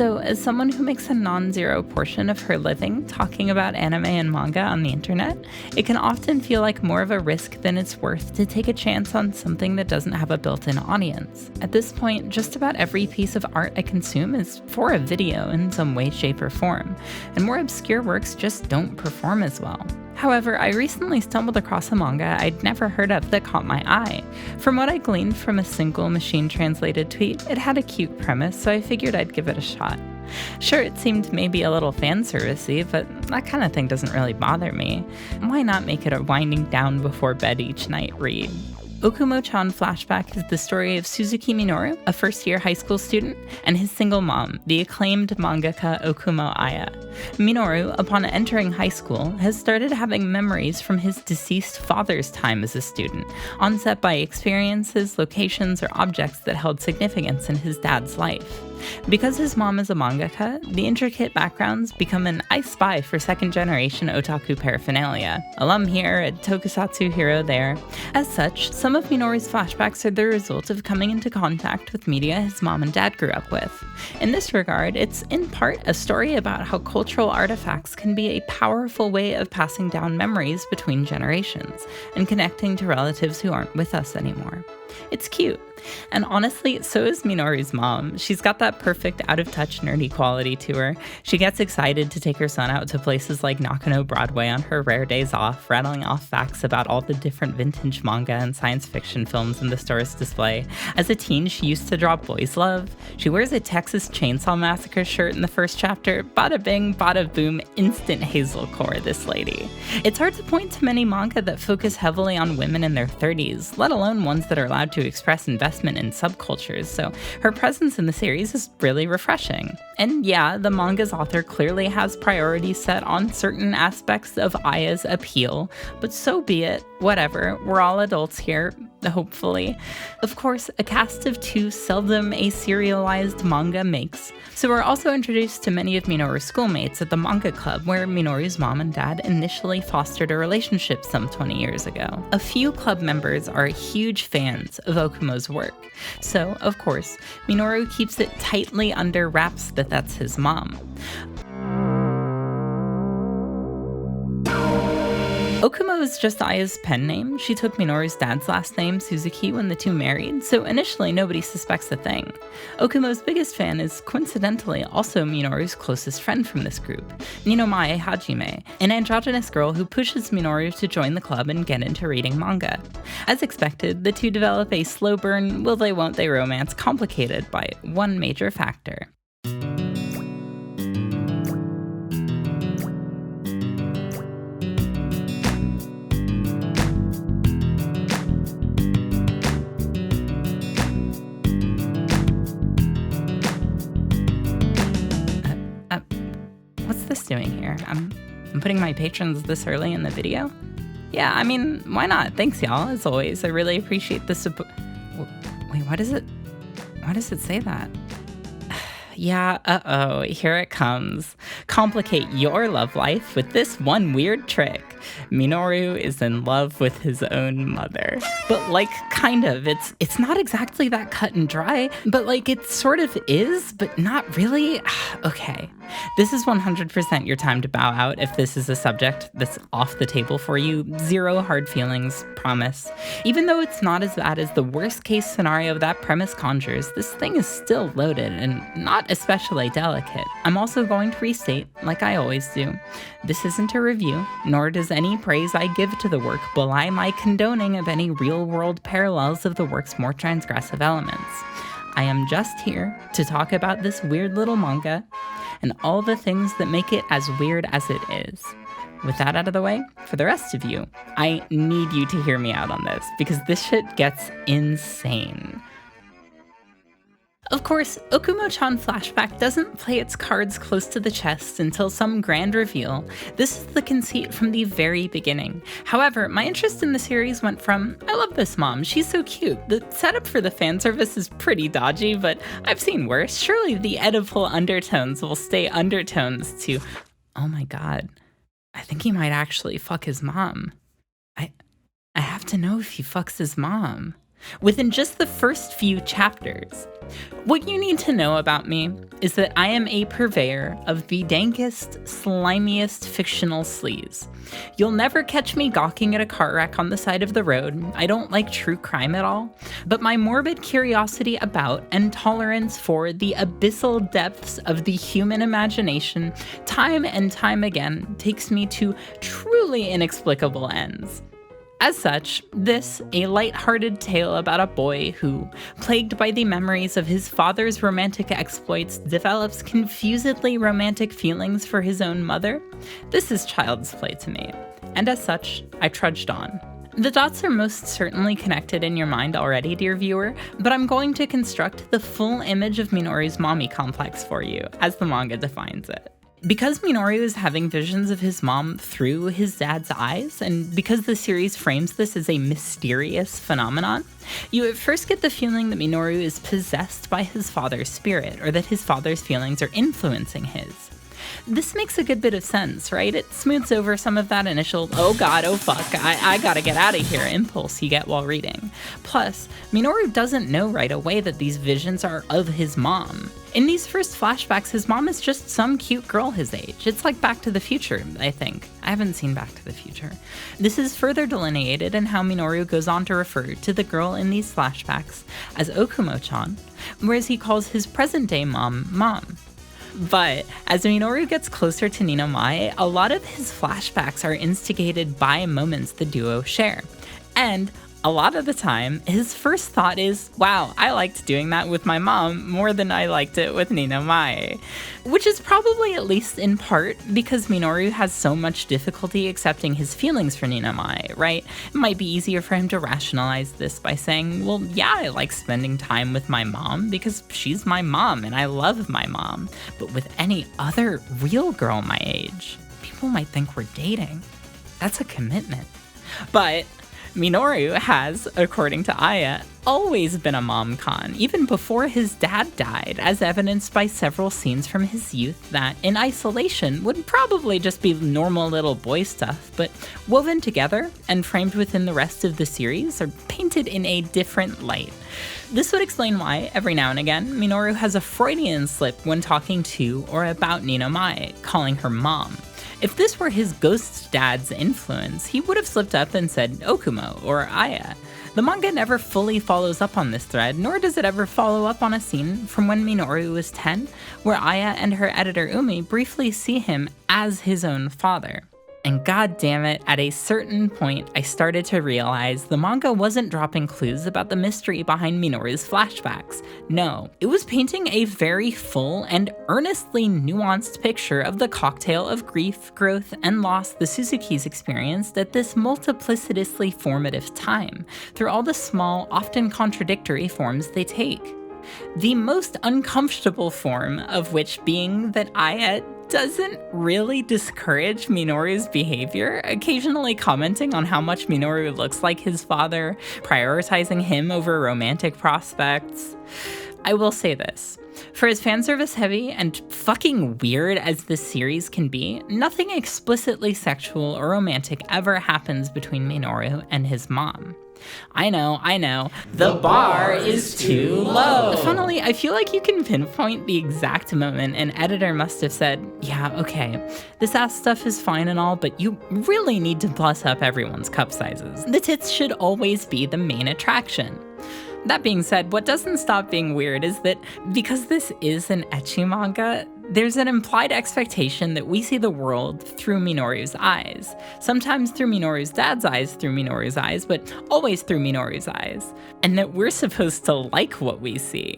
So, as someone who makes a non-zero portion of her living talking about anime and manga on the internet, it can often feel like more of a risk than it's worth to take a chance on something that doesn't have a built-in audience. At this point, just about every piece of art I consume is for a video in some way, shape, or form, and more obscure works just don't perform as well. However, I recently stumbled across a manga I'd never heard of that caught my eye. From what I gleaned from a single machine-translated tweet, it had a cute premise, so I figured I'd give it a shot. Sure, it seemed maybe a little fan-servicey, but that kind of thing doesn't really bother me. Why not make it a winding down before bed each night read? Ookumo-chan Flashback is the story of Suzuki Minoru, a first-year high school student, and his single mom, the acclaimed mangaka Okumo Aya. Minoru, upon entering high school, has started having memories from his deceased father's time as a student, onset by experiences, locations, or objects that held significance in his dad's life. Because his mom is a mangaka, the intricate backgrounds become an I Spy for second-generation otaku paraphernalia. Alum here, a tokusatsu hero there. As such, some of Minoru's flashbacks are the result of coming into contact with media his mom and dad grew up with. In this regard, it's in part a story about how cultural artifacts can be a powerful way of passing down memories between generations and connecting to relatives who aren't with us anymore. It's cute. And honestly, so is Minoru's mom. She's got that perfect out-of-touch nerdy quality to her. She gets excited to take her son out to places like Nakano Broadway on her rare days off, rattling off facts about all the different vintage manga and science fiction films in the store's display. As a teen, she used to draw boys love. She wears a Texas Chainsaw Massacre shirt in the first chapter. Bada bing, bada boom, instant hazel core, this lady. It's hard to point to many manga that focus heavily on women in their 30s, let alone ones that are allowed to express investment in subcultures, so her presence in the series is really refreshing. And yeah, the manga's author clearly has priorities set on certain aspects of Aya's appeal, but so be it, whatever, we're all adults here, hopefully. Of course, a cast of two seldom a serialized manga makes, so we're also introduced to many of Minoru's schoolmates at the manga club where Minoru's mom and dad initially fostered a relationship some 20 years ago. A few club members are huge fans of Okumo's work, so, of course, Minoru keeps it tightly under wraps that that's his mom. Okumo is just Aya's pen name. She took Minoru's dad's last name, Suzuki, when the two married, so initially nobody suspects a thing. Okumo's biggest fan is, coincidentally, also Minoru's closest friend from this group, Ninomiya Hajime, an androgynous girl who pushes Minoru to join the club and get into reading manga. As expected, the two develop a slow burn, will they won't they romance complicated by one major factor. What's this doing here? I'm putting my patrons this early in the video? Yeah, I mean, why not? Thanks, y'all, as always. I really appreciate the support. Wait, why does it say that? Yeah, uh-oh, here it comes. Complicate your love life with this one weird trick. Minoru is in love with his own mother. But like, kind of. It's not exactly that cut and dry, but like it sort of is, but not really. Okay. This is 100% your time to bow out if this is a subject that's off the table for you. Zero hard feelings, promise. Even though it's not as bad as the worst case scenario that premise conjures, this thing is still loaded and not especially delicate. I'm also going to restate, like I always do, this isn't a review, nor does any praise I give to the work belie my condoning of any real-world parallels of the work's more transgressive elements. I am just here to talk about this weird little manga and all the things that make it as weird as it is. With that out of the way, for the rest of you, I need you to hear me out on this, because this shit gets insane. Of course, ookumo-chan Flashback doesn't play its cards close to the chest until some grand reveal. This is the conceit from the very beginning. However, my interest in the series went from, I love this mom, she's so cute. The setup for the fan service is pretty dodgy, but I've seen worse. Surely the edible undertones will stay undertones to, oh my god, I think he might actually fuck his mom. I have to know if he fucks his mom. within just the first few chapters. What you need to know about me is that I am a purveyor of the dankest, slimiest fictional sleaze. You'll never catch me gawking at a car wreck on the side of the road. I don't like true crime at all, but my morbid curiosity about and tolerance for the abyssal depths of the human imagination time and time again takes me to truly inexplicable ends. As such, this, a light-hearted tale about a boy who, plagued by the memories of his father's romantic exploits, develops confusedly romantic feelings for his own mother, this is child's play to me, and as such, I trudged on. The dots are most certainly connected in your mind already, dear viewer, but I'm going to construct the full image of Minoru's mommy complex for you, as the manga defines it. Because Minoru is having visions of his mom through his dad's eyes, and because the series frames this as a mysterious phenomenon, you at first get the feeling that Minoru is possessed by his father's spirit, or that his father's feelings are influencing his. This makes a good bit of sense, right? It smooths over some of that initial, oh god, oh fuck, I gotta get out of here impulse you get while reading. Plus, Minoru doesn't know right away that these visions are of his mom. In these first flashbacks, his mom is just some cute girl his age. It's like Back to the Future, I think. I haven't seen Back to the Future. This is further delineated in how Minoru goes on to refer to the girl in these flashbacks as Ookumo-chan, whereas he calls his present-day mom, Mom. But as Minoru gets closer to Ninomai, a lot of his flashbacks are instigated by moments the duo share. And a lot of the time, his first thought is, wow, I liked doing that with my mom more than I liked it with Ninomai. Which is probably at least in part because Minoru has so much difficulty accepting his feelings for Ninomai, right? It might be easier for him to rationalize this by saying, well, yeah, I like spending time with my mom because she's my mom and I love my mom. But with any other real girl my age, people might think we're dating. That's a commitment. But Minoru has, according to Aya, always been a mom-con, even before his dad died, as evidenced by several scenes from his youth that, in isolation, would probably just be normal little boy stuff, but woven together and framed within the rest of the series are painted in a different light. This would explain why, every now and again, Minoru has a Freudian slip when talking to or about Ninomai, calling her mom. If this were his ghost dad's influence, he would have slipped up and said Okumo or Aya. The manga never fully follows up on this thread, nor does it ever follow up on a scene from when Minoru was 10, where Aya and her editor Umi briefly see him as his own father. And god damn it, at a certain point, I started to realize the manga wasn't dropping clues about the mystery behind Minoru's flashbacks. No, it was painting a very full and earnestly nuanced picture of the cocktail of grief, growth, and loss the Suzukis experienced at this multiplicitously formative time, through all the small, often contradictory forms they take. The most uncomfortable form of which being that Aya doesn't really discourage Minoru's behavior, occasionally commenting on how much Minoru looks like his father, prioritizing him over romantic prospects. I will say this. For as fanservice heavy and fucking weird as this series can be, nothing explicitly sexual or romantic ever happens between Minoru and his mom. I know, the bar is too low. Funnily, I feel like you can pinpoint the exact moment an editor must have said, yeah, okay, this ass stuff is fine and all, but you really need to plus up everyone's cup sizes. The tits should always be the main attraction. That being said, what doesn't stop being weird is that because this is an ecchi manga, there's an implied expectation that we see the world through Minoru's eyes. Sometimes through Minoru's dad's eyes, through Minoru's eyes, but always through Minoru's eyes. And that we're supposed to like what we see.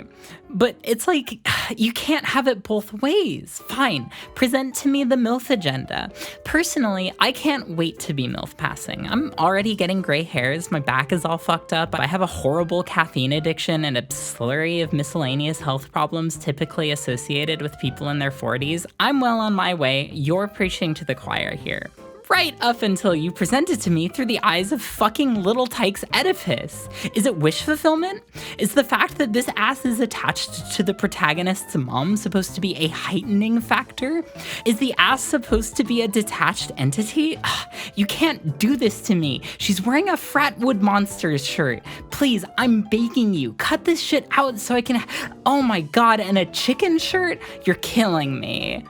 But it's like, you can't have it both ways. Fine, present to me the MILF agenda. Personally, I can't wait to be MILF passing. I'm already getting gray hairs, my back is all fucked up, I have a horrible caffeine addiction and a slurry of miscellaneous health problems typically associated with people in their 40s. I'm well on my way, you're preaching to the choir here. right up until you present it to me through the eyes of fucking Little Tyke's edifice. Is it wish fulfillment? Is the fact that this ass is attached to the protagonist's mom supposed to be a heightening factor? Is the ass supposed to be a detached entity? Ugh, you can't do this to me. She's wearing a Fratwood Monsters shirt. Please, I'm begging you, cut this shit out so I can. Oh my god, and a chicken shirt? You're killing me.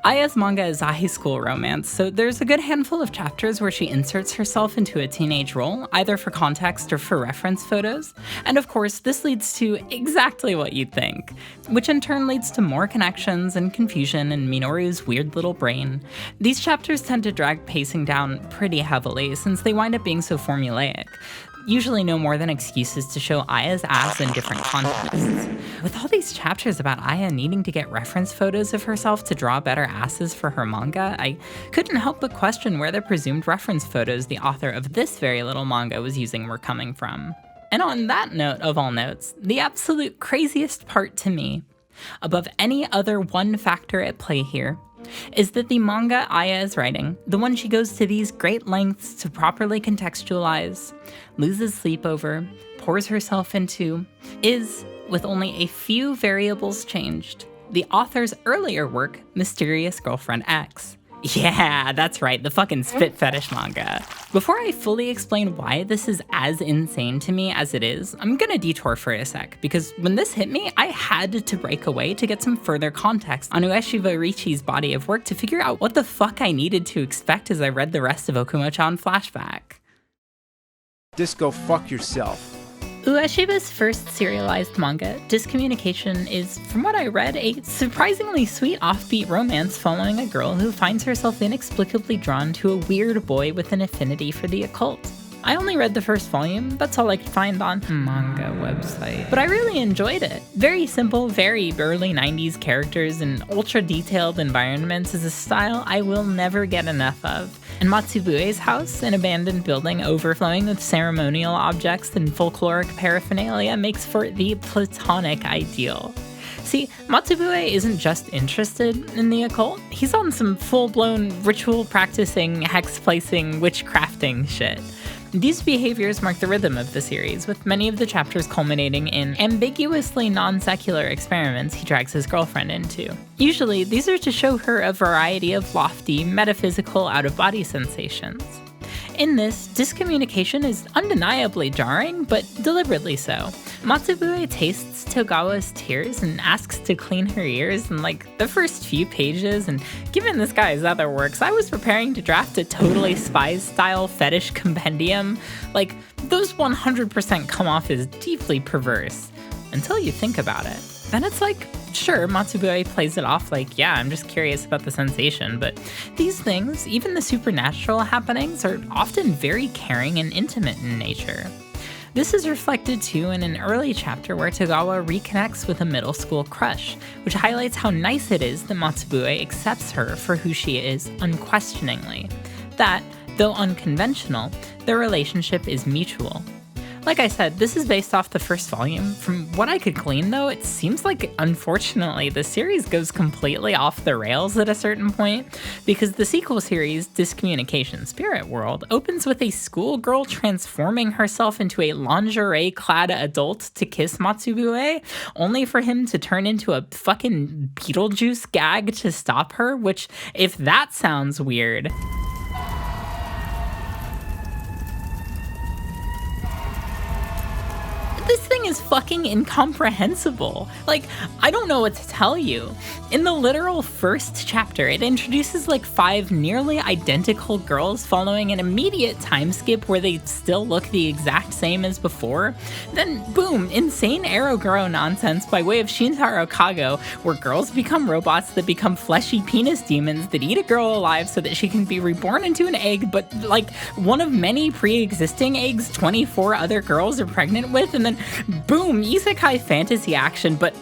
Aya's manga is a high school romance, so there's a good handful of chapters where she inserts herself into a teenage role, either for context or for reference photos. And of course, this leads to exactly what you'd think, which in turn leads to more connections and confusion in Minoru's weird little brain. These chapters tend to drag pacing down pretty heavily since they wind up being so formulaic. Usually no more than excuses to show Aya's ass in different contexts. With all these chapters about Aya needing to get reference photos of herself to draw better asses for her manga, I couldn't help but question where the presumed reference photos the author of this very little manga was using were coming from. And on that note of all notes, the absolute craziest part to me, above any other one factor at play here, is that the manga Aya is writing, the one she goes to these great lengths to properly contextualize, loses sleep over, pours herself into, is, with only a few variables changed, the author's earlier work, Mysterious Girlfriend X. Yeah, that's right, the fucking spit fetish manga. Before I fully explain why this is as insane to me as it is, I'm gonna detour for a sec, because when this hit me, I had to break away to get some further context on Ueshiba Richi's body of work to figure out what the fuck I needed to expect as I read the rest of Ookumo-chan Flashback. Just go fuck yourself. Ueshiba's first serialized manga, Discommunication, is, from what I read, a surprisingly sweet offbeat romance following a girl who finds herself inexplicably drawn to a weird boy with an affinity for the occult. I only read the first volume, that's all I could find on Manga website. But I really enjoyed it. Very simple, very early 90s characters and ultra-detailed environments is a style I will never get enough of. And Matsubue's house, an abandoned building overflowing with ceremonial objects and folkloric paraphernalia, makes for the platonic ideal. See, Matsubue isn't just interested in the occult, he's on some full-blown ritual-practicing, hex-placing, witchcrafting shit. These behaviors mark the rhythm of the series, with many of the chapters culminating in ambiguously non-secular experiments he drags his girlfriend into. Usually, these are to show her a variety of lofty, metaphysical out-of-body sensations. In this, discommunication is undeniably jarring, but deliberately so. Matsubue tastes Togawa's tears and asks to clean her ears in the first few pages, and given this guy's other works, I was preparing to draft a Totally Spies-style fetish compendium. Those 100% come off as deeply perverse, until you think about it. Then it's sure, Matsubue plays it off yeah, I'm just curious about the sensation, but these things, even the supernatural happenings, are often very caring and intimate in nature. This is reflected too in an early chapter where Togawa reconnects with a middle school crush, which highlights how nice it is that Matsubue accepts her for who she is unquestioningly. That, though unconventional, their relationship is mutual. Like I said, this is based off the first volume. From what I could glean though, it seems unfortunately, the series goes completely off the rails at a certain point, because the sequel series, Discommunication Spirit World, opens with a schoolgirl transforming herself into a lingerie-clad adult to kiss Matsubue, only for him to turn into a fucking Beetlejuice gag to stop her, which, if that sounds weird... This thing is fucking incomprehensible. I don't know what to tell you. In the literal first chapter, it introduces 5 nearly identical girls following an immediate time skip where they still look the exact same as before. Then, boom, insane Arrowgirl nonsense by way of Shintaro Kago, where girls become robots that become fleshy penis demons that eat a girl alive so that she can be reborn into an egg, but one of many pre-existing eggs 24 other girls are pregnant with, and then boom, isekai fantasy action, but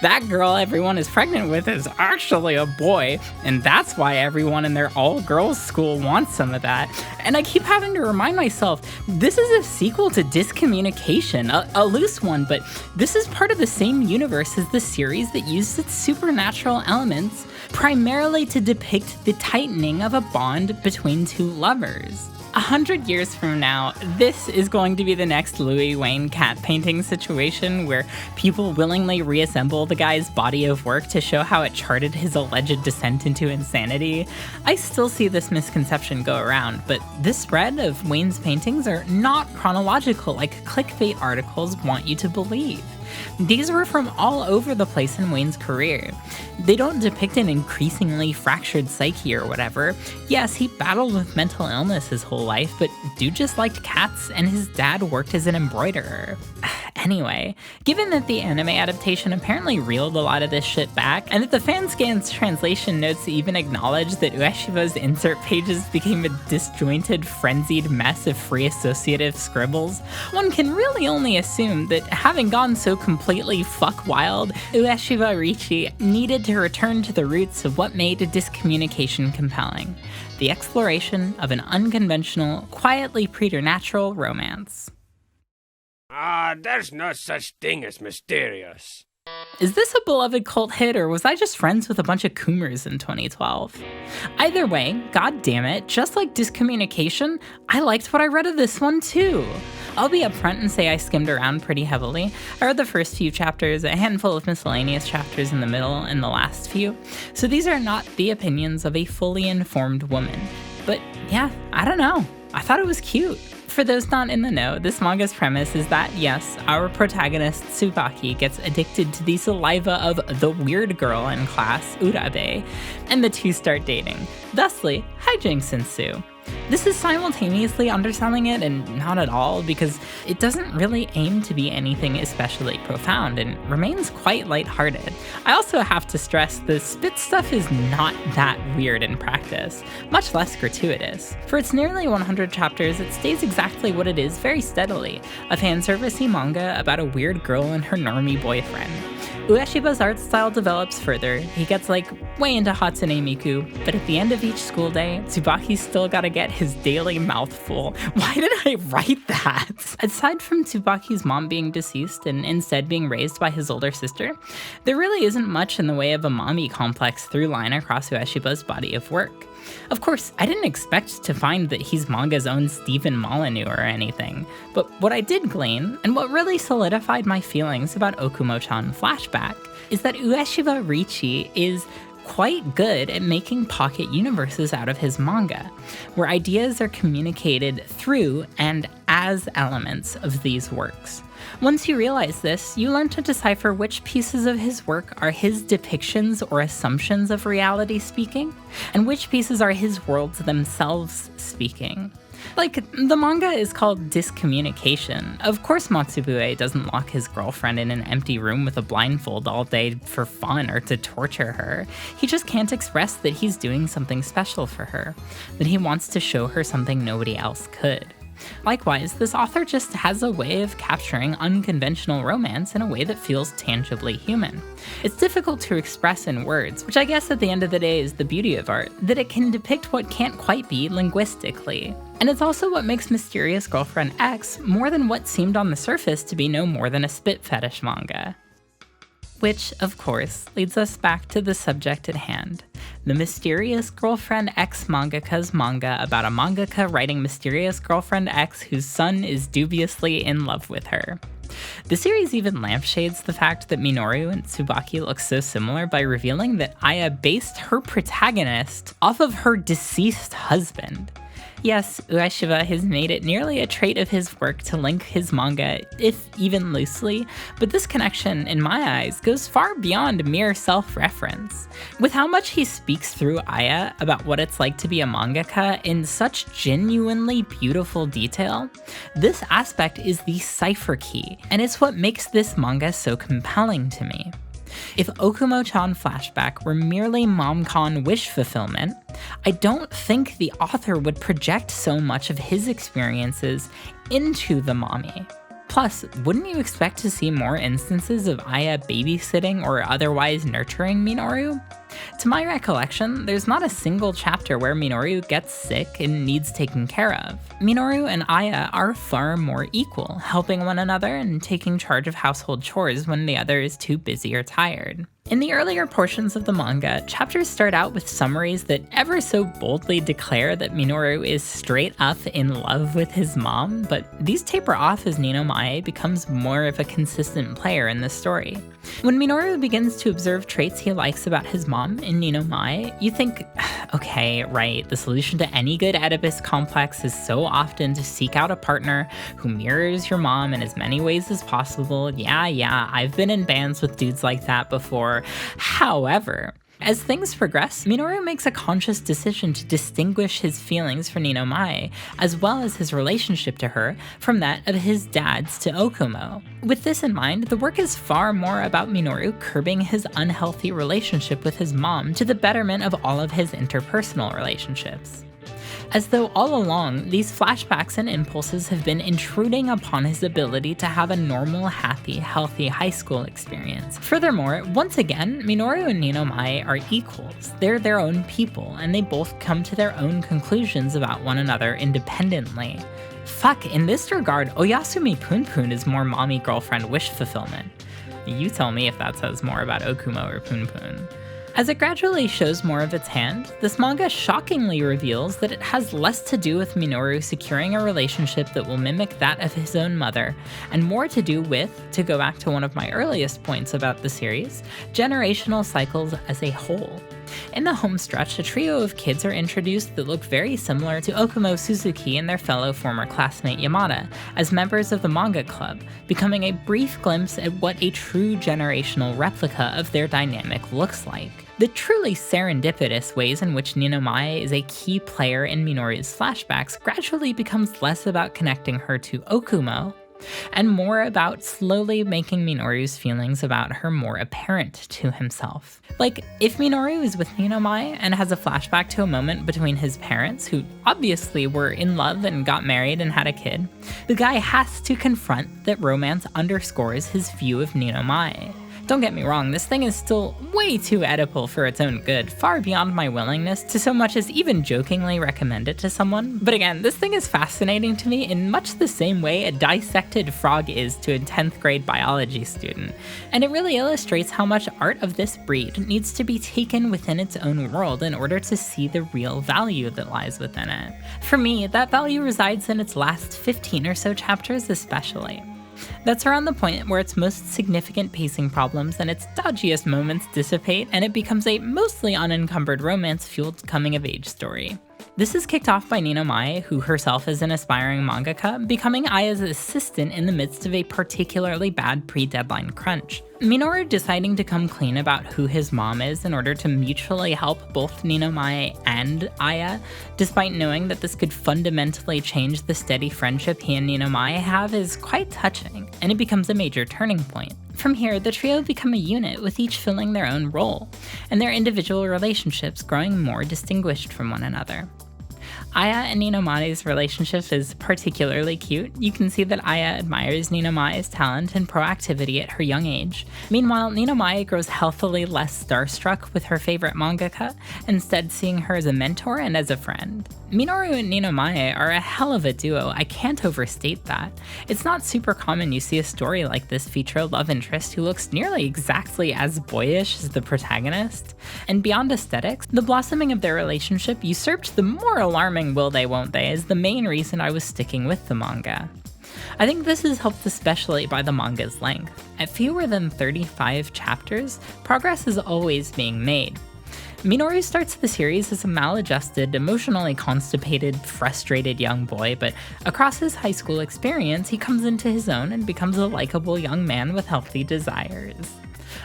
that girl everyone is pregnant with is actually a boy, and that's why everyone in their all-girls school wants some of that. And I keep having to remind myself, this is a sequel to Discommunication, a loose one, but this is part of the same universe as the series that used its supernatural elements primarily to depict the tightening of a bond between two lovers. 100 years from now, this is going to be the next Louis Wayne cat painting situation where people willingly reassemble the guy's body of work to show how it charted his alleged descent into insanity. I still see this misconception go around, but this spread of Wayne's paintings are not chronological like clickbait articles want you to believe. These were from all over the place in Wayne's career. They don't depict an increasingly fractured psyche or whatever. Yes, he battled with mental illness his whole life, but dude just liked cats and his dad worked as an embroiderer. Anyway, given that the anime adaptation apparently reeled a lot of this shit back, and that the Fanscan's translation notes even acknowledge that Ueshiba's insert pages became a disjointed, frenzied mess of free associative scribbles, one can really only assume that having gone so completely fuck wild, Ueshiba Ricci needed to return to the roots of what made Discommunication compelling: the exploration of an unconventional, quietly preternatural romance. There's no such thing as mysterious. Is this a beloved cult hit, or was I just friends with a bunch of coomers in 2012? Either way, god damn it, just like Discommunication, I liked what I read of this one too. I'll be upfront and say I skimmed around pretty heavily. I read the first few chapters, a handful of miscellaneous chapters in the middle, and the last few, so these are not the opinions of a fully informed woman. But yeah, I don't know. I thought it was cute. For those not in the know, this manga's premise is that, yes, our protagonist Tsubaki gets addicted to the saliva of the weird girl in class, Urabe, and the two start dating. Thusly, hijinks ensue. This is simultaneously underselling it and not at all, because it doesn't really aim to be anything especially profound and remains quite lighthearted. I also have to stress the spit stuff is not that weird in practice, much less gratuitous. For its nearly 100 chapters, it stays exactly what it is very steadily, a fanservice-y manga about a weird girl and her normie boyfriend. Ueshiba's art style develops further. He gets way into Hatsune Miku, but at the end of each school day, Tsubaki's still gotta get his daily mouthful. Why did I write that? Aside from Tsubaki's mom being deceased and instead being raised by his older sister, there really isn't much in the way of a mommy complex through line across Ueshiba's body of work. Of course, I didn't expect to find that he's manga's own Stephen Molyneux or anything, but what I did glean, and what really solidified my feelings about Okumo-chan Flashback, is that Ueshiba Ricci is quite good at making pocket universes out of his manga, where ideas are communicated through and as elements of these works. Once you realize this, you learn to decipher which pieces of his work are his depictions or assumptions of reality speaking, and which pieces are his worlds themselves speaking. The manga is called Discommunication. Of course Matsubue doesn't lock his girlfriend in an empty room with a blindfold all day for fun or to torture her. He just can't express that he's doing something special for her, that he wants to show her something nobody else could. Likewise, this author just has a way of capturing unconventional romance in a way that feels tangibly human. It's difficult to express in words, which I guess at the end of the day is the beauty of art, that it can depict what can't quite be linguistically. And it's also what makes Mysterious Girlfriend X more than what seemed on the surface to be no more than a spit fetish manga. Which, of course, leads us back to the subject at hand. The Mysterious Girlfriend X mangaka's manga about a mangaka writing Mysterious Girlfriend X whose son is dubiously in love with her. The series even lampshades the fact that Minoru and Tsubaki look so similar by revealing that Aya based her protagonist off of her deceased husband. Yes, Ueshiba has made it nearly a trait of his work to link his manga, if even loosely, but this connection, in my eyes, goes far beyond mere self-reference. With how much he speaks through Aya about what it's like to be a mangaka in such genuinely beautiful detail, this aspect is the cipher key, and it's what makes this manga so compelling to me. If Okumo-chan Flashback were merely momcon wish fulfillment, I don't think the author would project so much of his experiences into the mommy. Plus, wouldn't you expect to see more instances of Aya babysitting or otherwise nurturing Minoru? To my recollection, there's not a single chapter where Minoru gets sick and needs taken care of. Minoru and Aya are far more equal, helping one another and taking charge of household chores when the other is too busy or tired. In the earlier portions of the manga, chapters start out with summaries that ever so boldly declare that Minoru is straight up in love with his mom, but these taper off as Ninomiya becomes more of a consistent player in the story. When Minoru begins to observe traits he likes about his mom in Ninomiya, you think, okay, right, the solution to any good Oedipus complex is so often to seek out a partner who mirrors your mom in as many ways as possible. Yeah, I've been in bands with dudes like that before. However, as things progress, Minoru makes a conscious decision to distinguish his feelings for Ninomiya, as well as his relationship to her, from that of his dad's to Okumo. With this in mind, the work is far more about Minoru curbing his unhealthy relationship with his mom to the betterment of all of his interpersonal relationships. As though all along, these flashbacks and impulses have been intruding upon his ability to have a normal, happy, healthy high school experience. Furthermore, once again, Minoru and Ninomiya are equals. They're their own people, and they both come to their own conclusions about one another independently. Fuck, in this regard, Oyasumi Punpun is more mommy-girlfriend wish fulfillment. You tell me if that says more about Okumo or Punpun. As it gradually shows more of its hand, this manga shockingly reveals that it has less to do with Minoru securing a relationship that will mimic that of his own mother, and more to do with, to go back to one of my earliest points about the series, generational cycles as a whole. In the home stretch, a trio of kids are introduced that look very similar to Okumo Suzuki and their fellow former classmate Yamada, as members of the manga club, becoming a brief glimpse at what a true generational replica of their dynamic looks like. The truly serendipitous ways in which Ninomiya is a key player in Minoru's flashbacks gradually becomes less about connecting her to Okumo, and more about slowly making Minoru's feelings about her more apparent to himself. Like, if Minoru is with Ninomiya and has a flashback to a moment between his parents, who obviously were in love and got married and had a kid, the guy has to confront that romance underscores his view of Ninomiya. Don't get me wrong, this thing is still way too Oedipal for its own good, far beyond my willingness to so much as even jokingly recommend it to someone. But again, this thing is fascinating to me in much the same way a dissected frog is to a 10th grade biology student. And it really illustrates how much art of this breed needs to be taken within its own world in order to see the real value that lies within it. For me, that value resides in its last 15 or so chapters especially. That's around the point where its most significant pacing problems and its dodgiest moments dissipate, and it becomes a mostly unencumbered romance-fueled coming-of-age story. This is kicked off by Ninomiya, who herself is an aspiring mangaka, becoming Aya's assistant in the midst of a particularly bad pre-deadline crunch. Minoru deciding to come clean about who his mom is in order to mutually help both Ninomiya and Aya, despite knowing that this could fundamentally change the steady friendship he and Ninomiya have, is quite touching, and it becomes a major turning point. From here, the trio become a unit, with each filling their own role, and their individual relationships growing more distinguished from one another. Aya and Ninomiya's relationship is particularly cute. You can see that Aya admires Ninomiya's talent and proactivity at her young age. Meanwhile, Ninomiya grows healthily less starstruck with her favorite mangaka, instead seeing her as a mentor and as a friend. Minoru and Ninomiya are a hell of a duo, I can't overstate that. It's not super common you see a story like this feature a love interest who looks nearly exactly as boyish as the protagonist. And beyond aesthetics, the blossoming of their relationship usurped the more alarming will they won't they as the main reason I was sticking with the manga. I think this is helped especially by the manga's length. At fewer than 35 chapters, progress is always being made. Minoru starts the series as a maladjusted, emotionally constipated, frustrated young boy, but across his high school experience, he comes into his own and becomes a likable young man with healthy desires.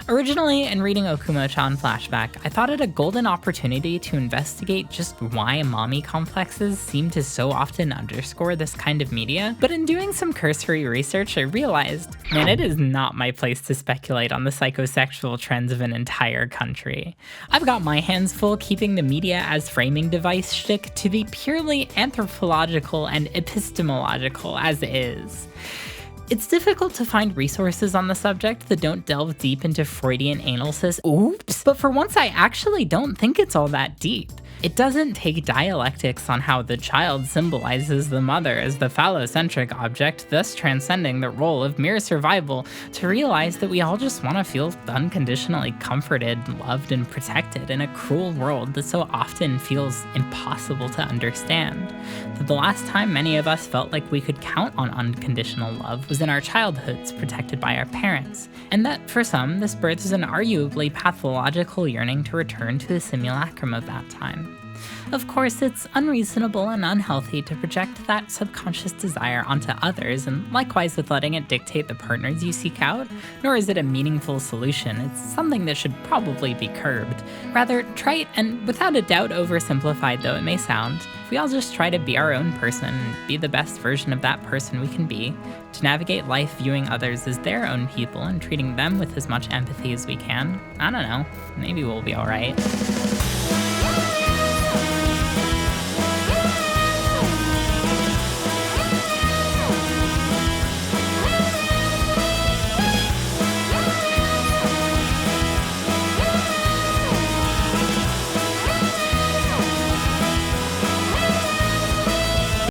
Originally, in reading ookumo-chan Flashback, I thought it a golden opportunity to investigate just why mommy complexes seem to so often underscore this kind of media, but in doing some cursory research, I realized, man, it is not my place to speculate on the psychosexual trends of an entire country. I've got my hands full keeping the media as framing device shtick to be purely anthropological and epistemological as is. It's difficult to find resources on the subject that don't delve deep into Freudian analysis. Oops! But for once, I actually don't think it's all that deep. It doesn't take dialectics on how the child symbolizes the mother as the phallocentric object, thus transcending the role of mere survival, to realize that we all just want to feel unconditionally comforted, loved, and protected in a cruel world that so often feels impossible to understand. That the last time many of us felt like we could count on unconditional love was in our childhoods, protected by our parents, and that for some, this births an arguably pathological yearning to return to the simulacrum of that time. Of course, it's unreasonable and unhealthy to project that subconscious desire onto others, and likewise with letting it dictate the partners you seek out, nor is it a meaningful solution. It's something that should probably be curbed. Rather, trite and without a doubt oversimplified though it may sound, if we all just try to be our own person and be the best version of that person we can be, to navigate life viewing others as their own people and treating them with as much empathy as we can, I don't know, maybe we'll be alright.